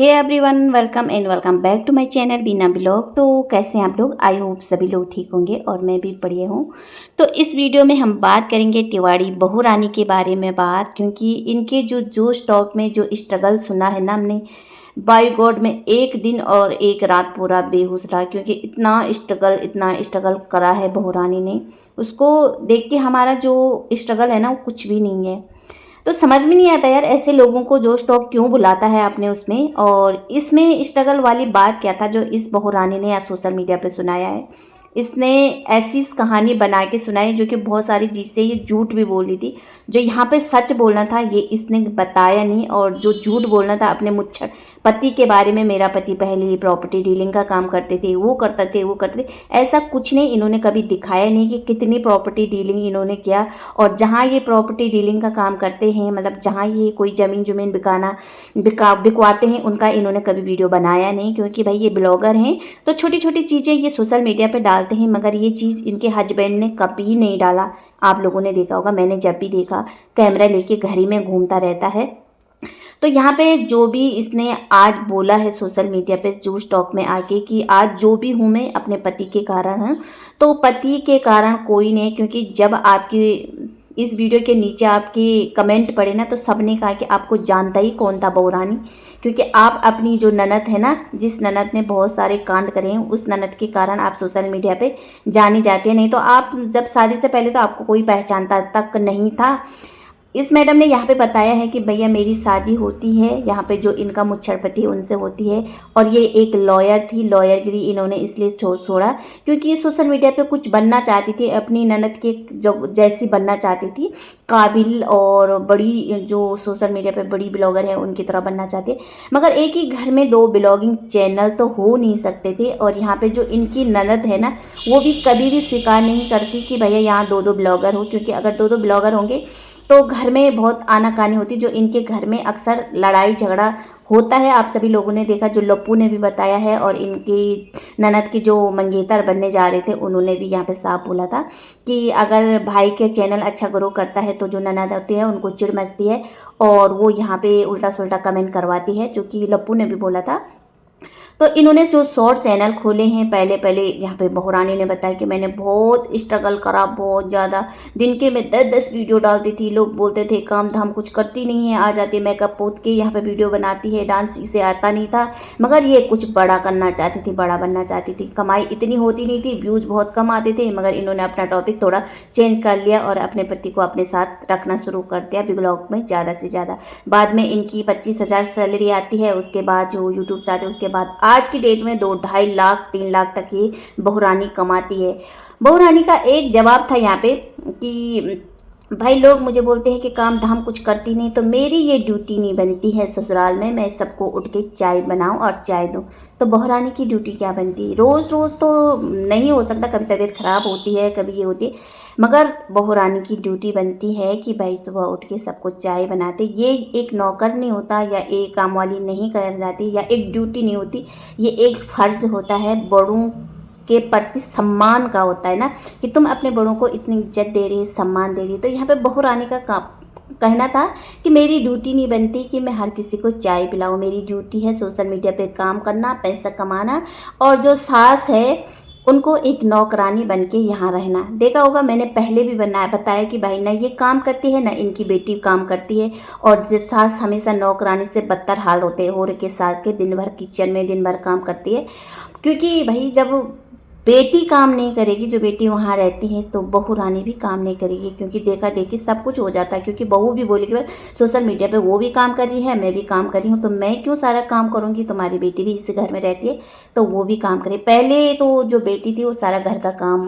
Hey everyone, welcome and welcome back to my channel Beena blog. तो कैसे हैं आप लोग? आई होप सभी लोग ठीक होंगे और मैं भी बढ़िया हूँ। तो इस वीडियो में हम बात करेंगे तिवारी बहू रानी के बारे में क्योंकि इनके जो स्टॉक में जो स्ट्रगल सुना है ना हमने, बाय गॉड में एक दिन और एक रात पूरा बेहोश रहा, क्योंकि इतना स्ट्रगल करा है बहू रानी ने। उसको देख के हमारा जो स्ट्रगल है ना, वो कुछ भी नहीं है। तो समझ में नहीं आता यार, ऐसे लोगों को जो स्टॉक क्यों बुलाता है आपने उसमें। और इसमें स्ट्रगल वाली बात क्या था जो इस बहू रानी ने आज सोशल मीडिया पे सुनाया है। इसने ऐसी कहानी बना के सुनाई जो कि बहुत सारी चीज़ से ये झूठ भी बोल रही थी। जो यहाँ पे सच बोलना था ये इसने बताया नहीं, और जो झूठ बोलना था अपने मुच्छर पति के बारे में, मेरा पति पहले ही प्रॉपर्टी डीलिंग का काम करते थे, वो करते थे, ऐसा कुछ नहीं इन्होंने कभी दिखाया नहीं कि कितनी प्रॉपर्टी डीलिंग इन्होंने किया। और जहाँ ये प्रॉपर्टी डीलिंग का काम करते हैं, मतलब जहाँ ये कोई ज़मीन बिकवाते हैं, उनका इन्होंने कभी वीडियो बनाया नहीं, क्योंकि भाई ये ब्लॉगर हैं तो छोटी छोटी चीज़ें ये सोशल मीडिया पे डालते हैं। मगर ये चीज़ इनके हस्बैंड ने कभी नहीं डाला। आप लोगों ने देखा होगा, मैंने जब भी देखा कैमरा लेके घर ही में घूमता रहता है। तो यहाँ पे जो भी इसने आज बोला है सोशल मीडिया पे जूस टॉक में आके कि आज जो भी हूँ मैं अपने पति के कारण हूँ, तो पति के कारण कोई नहीं। क्योंकि जब आपकी इस वीडियो के नीचे आपकी कमेंट पड़े ना, तो सबने कहा कि आपको जानता ही कौन था बहू रानी। क्योंकि आप अपनी जो ननद है ना, जिस ननद ने बहुत सारे कांड करे हैं, उस ननद के कारण आप सोशल मीडिया पे जानी जाती है। नहीं तो आप जब शादी से पहले तो आपको कोई पहचानता तक नहीं था। इस मैडम ने यहाँ पे बताया है कि भैया मेरी शादी होती है यहाँ पे, जो इनका मुच्छरपति है उनसे होती है। और ये एक लॉयर थी, लॉयरगिरी इन्होंने इसलिए छोड़ा क्योंकि ये सोशल मीडिया पे कुछ बनना चाहती थी, अपनी ननद के जो जैसी बनना चाहती थी, काबिल और बड़ी, जो सोशल मीडिया पे बड़ी ब्लॉगर है उनकी तरह बनना चाहती है। मगर एक ही घर में दो ब्लॉगिंग चैनल तो हो नहीं सकते थे। और यहाँ पे जो इनकी ननद है ना, वो भी कभी भी स्वीकार नहीं करती कि भैया यहाँ दो ब्लॉगर हो, क्योंकि अगर दो ब्लॉगर होंगे तो घर में बहुत आनाकानी होती, जो इनके घर में अक्सर लड़ाई झगड़ा होता है। आप सभी लोगों ने देखा, जो लप्पू ने भी बताया है, और इनकी ननद की जो मंगेतर बनने जा रहे थे उन्होंने भी यहाँ पे साफ बोला था कि अगर भाई के चैनल अच्छा ग्रो करता है तो जो ननद होती है उनको चिढ़ मचती है और वो यहाँ पे उल्टा सुल्टा कमेंट करवाती है, जो कि लप्पू ने भी बोला था। तो इन्होंने जो शॉर्ट चैनल खोले हैं, पहले यहाँ पे बहू रानी ने बताया कि मैंने बहुत स्ट्रगल करा, बहुत ज़्यादा। दिन के में 10-10 वीडियो डालती थी। लोग बोलते थे काम धाम कुछ करती नहीं है, आ जाती मेकअप पोत के यहाँ पे वीडियो बनाती है, डांस इसे आता नहीं था। मगर ये कुछ बड़ा करना चाहती थी, बड़ा बनना चाहती थी। कमाई इतनी होती नहीं थी, व्यूज़ बहुत कम आते थे। मगर इन्होंने अपना टॉपिक थोड़ा चेंज कर लिया और अपने पति को अपने साथ रखना शुरू कर दिया ब्लॉग में ज़्यादा से ज़्यादा। बाद में इनकी 25,000 सैलरी आती है, उसके बाद जो यूट्यूब से आते हैं, उसके बाद आज की डेट में 2-2.5 लाख 3 लाख तक ये बहू रानी कमाती है। बहू रानी का एक जवाब था यहाँ पे कि भाई लोग मुझे बोलते हैं कि काम धाम कुछ करती नहीं, तो मेरी ये ड्यूटी नहीं बनती है ससुराल में मैं सबको उठ के चाय बनाऊं और चाय दूं। तो बहू रानी की ड्यूटी क्या बनती है? रोज़ रोज़ तो नहीं हो सकता, कभी तबीयत खराब होती है, कभी ये होती है। मगर बहू रानी की ड्यूटी बनती है कि भाई सुबह उठ के सबको चाय बनाते। ये एक नौकर नहीं होता, या एक काम वाली नहीं कर जाती, या एक ड्यूटी नहीं होती। ये एक फ़र्ज होता है, बड़ों के प्रति सम्मान का होता है ना, कि तुम अपने बड़ों को इतनी इज्जत दे रही, सम्मान दे रही। तो यहाँ पे बहू रानी का कहना था कि मेरी ड्यूटी नहीं बनती कि मैं हर किसी को चाय पिलाऊं, मेरी ड्यूटी है सोशल मीडिया पे काम करना, पैसा कमाना। और जो सास है उनको एक नौकरानी बन के यहाँ रहना। देखा होगा, मैंने पहले भी बताया कि भाई ना ये काम करती है ना इनकी बेटी काम करती है। और जो सास हमेशा नौकरानी से बदतर हाल हो रखे सास के, दिन भर किचन में दिन भर काम करती है। क्योंकि भाई जब बेटी काम नहीं करेगी, जो बेटी वहाँ रहती है, तो बहू रानी भी काम नहीं करेगी, क्योंकि देखा देखी सब कुछ हो जाता है। क्योंकि बहू भी बोलेगी भाई सोशल मीडिया पे वो भी काम कर रही है, मैं भी काम कर रही हूँ, तो मैं क्यों सारा काम करूँगी? तुम्हारी बेटी भी इसी घर में रहती है तो वो भी काम करे। पहले तो जो बेटी थी वो सारा घर का काम,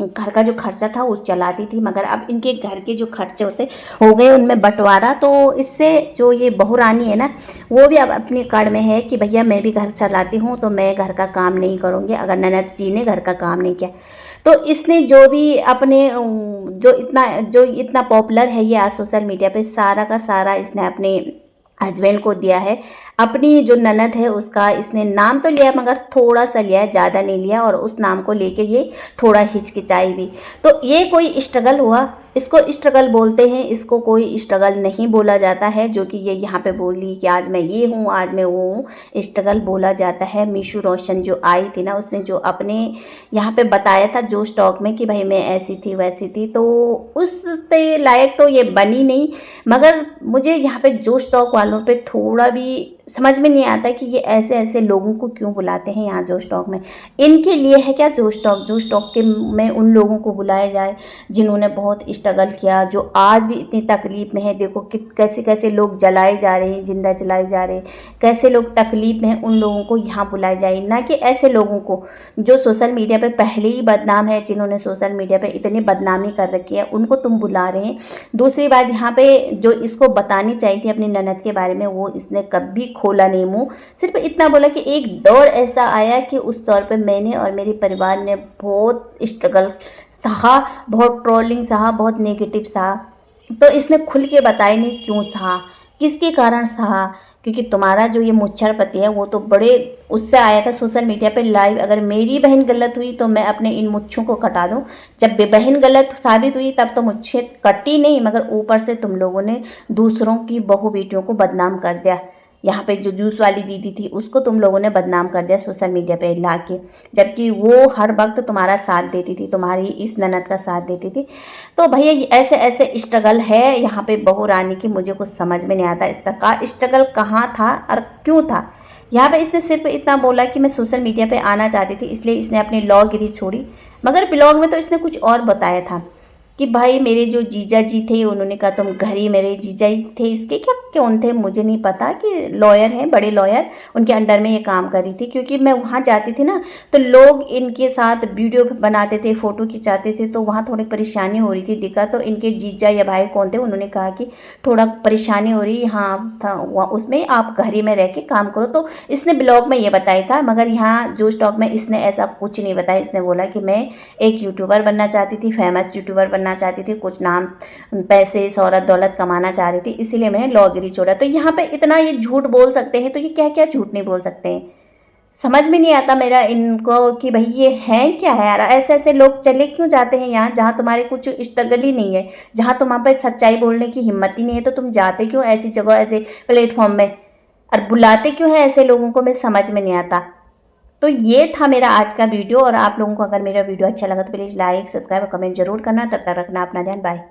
घर का जो खर्चा था वो चलाती थी। मगर अब इनके घर के जो खर्चे होते हो गए उनमें बंटवारा, तो इससे जो ये बहू रानी है ना, वो भी अब अपने कड़ में है कि भैया मैं भी घर चलाती हूँ तो मैं घर का काम नहीं करूँगी, अगर ननद जी ने घर का काम नहीं किया। तो इसने जो भी अपने जो इतना पॉपुलर है ये आज सोशल मीडिया पे, सारा का सारा इसने अपने हस्बैंड को दिया है। अपनी जो ननद है उसका इसने नाम तो लिया, मगर थोड़ा सा लिया है, ज़्यादा नहीं लिया। और उस नाम को लेके ये थोड़ा हिचकिचाई भी। तो ये कोई स्ट्रगल हुआ? इसको स्ट्रगल बोलते हैं, इसको कोई स्ट्रगल नहीं बोला जाता है। जो कि ये यहाँ पे बोल रही कि आज मैं ये हूँ, आज मैं वो हूँ, स्ट्रगल बोला जाता है। मीशू रोशन जो आई थी ना, उसने जो अपने यहाँ पे बताया था जोश टॉक में कि भाई मैं ऐसी थी वैसी थी, तो उसके लायक तो ये बनी नहीं। मगर मुझे यहाँ पे जोश टॉक वालों पे थोड़ा भी समझ में नहीं आता कि ये ऐसे ऐसे लोगों को क्यों बुलाते हैं यहाँ जोश टॉक में। इनके लिए है क्या जोश टॉक? जोश टॉक के में उन लोगों को बुलाया जाए जिन्होंने बहुत स्ट्रगल किया, जो आज भी इतनी तकलीफ़ में है। देखो कि कैसे कैसे लोग जलाए जा रहे हैं, जिंदा जलाए जा रहे हैं, कैसे लोग तकलीफ़ में हैं, उन लोगों को यहाँ बुलाया जाए, ना कि ऐसे लोगों को जो सोशल मीडिया पे पहले ही बदनाम है, जिन्होंने सोशल मीडिया पे इतनी बदनामी कर रखी है, उनको तुम बुला रहे हैं। दूसरी बात, यहाँ पे जो इसको बतानी चाहिए थी अपनी ननद के बारे में, वो इसने कभी खोला नहीं मुँह। सिर्फ इतना बोला कि एक दौर ऐसा आया कि उस दौर पे मैंने और मेरे परिवार ने बहुत स्ट्रगल सहा, बहुत ट्रोलिंग सहा, बहुत नेगेटिव सहा। तो इसने खुल के बताया नहीं क्यों सहा, किसके कारण सहा। क्योंकि तुम्हारा जो ये मुच्छर पति है वो तो बड़े उससे आया था सोशल मीडिया पे लाइव, अगर मेरी बहन गलत हुई तो मैं अपने इन मुच्छों को कटा दूं। जब बहन गलत साबित हुई तब तो मुच्छें कटी नहीं, मगर ऊपर से तुम लोगों ने दूसरों की बहू बेटियों को बदनाम कर दिया। यहाँ पे जो जूस वाली दीदी थी उसको तुम लोगों ने बदनाम कर दिया सोशल मीडिया पे ला के, जबकि वो हर वक्त तुम्हारा साथ देती थी, तुम्हारी इस ननद का साथ देती थी। तो भैया ऐसे ऐसे स्ट्रगल है यहाँ पे बहू रानी की, मुझे कुछ समझ में नहीं आता इसका स्ट्रगल कहाँ था और क्यों था। यहाँ पे इसने सिर्फ इतना बोला कि मैं सोशल मीडिया पे आना चाहती थी, इसलिए इसने अपनी ब्लॉगिरी छोड़ी। मगर ब्लॉग में तो इसने कुछ और बताया था कि भाई मेरे जो जीजा जी थे उन्होंने कहा तुम घर ही, मेरे जीजा जी थे, इसके क्या कौन थे मुझे नहीं पता, कि लॉयर हैं, बड़े लॉयर, उनके अंडर में ये काम कर रही थी। क्योंकि मैं वहाँ जाती थी ना तो लोग इनके साथ वीडियो बनाते थे, फ़ोटो खिंचाते थे, तो वहाँ थोड़ी परेशानी हो रही थी। दिखा तो इनके जीजा या भाई कौन थे, उन्होंने कहा कि थोड़ा परेशानी हो रही, हाँ था उसमें आप घर ही में रह के काम करो। तो इसने ब्लॉग में ये बताया था, मगर यहाँ जो स्टॉक में इसने ऐसा कुछ नहीं बताया। इसने बोला कि मैं एक यूट्यूबर बनना चाहती थी, फेमस यूट्यूबर बनना चाहती थी, कुछ नाम पैसे शोहरत दौलत कमाना चाह रही थी, इसीलिए मैंने ब्लॉगिरी छोड़ा। तो यहाँ पे इतना ये झूठ बोल सकते हैं तो ये क्या क्या झूठ नहीं बोल सकते हैं? समझ में नहीं आता मेरा इनको कि भाई ये हैं क्या है यार। ऐसे ऐसे लोग चले क्यों जाते हैं यहाँ जहाँ तुम्हारे कुछ स्ट्रगल ही नहीं है, जहाँ तुम्हारे पे सच्चाई बोलने की हिम्मत ही नहीं है, तो तुम जाते क्यों ऐसी जगह, ऐसे प्लेटफॉर्म में, और बुलाते क्यों है ऐसे लोगों को, मैं समझ में नहीं आता। तो ये था मेरा आज का वीडियो, और आप लोगों को अगर मेरा वीडियो अच्छा लगा तो प्लीज़ लाइक सब्सक्राइब और कमेंट जरूर करना। तब तक रखना अपना ध्यान, बाय।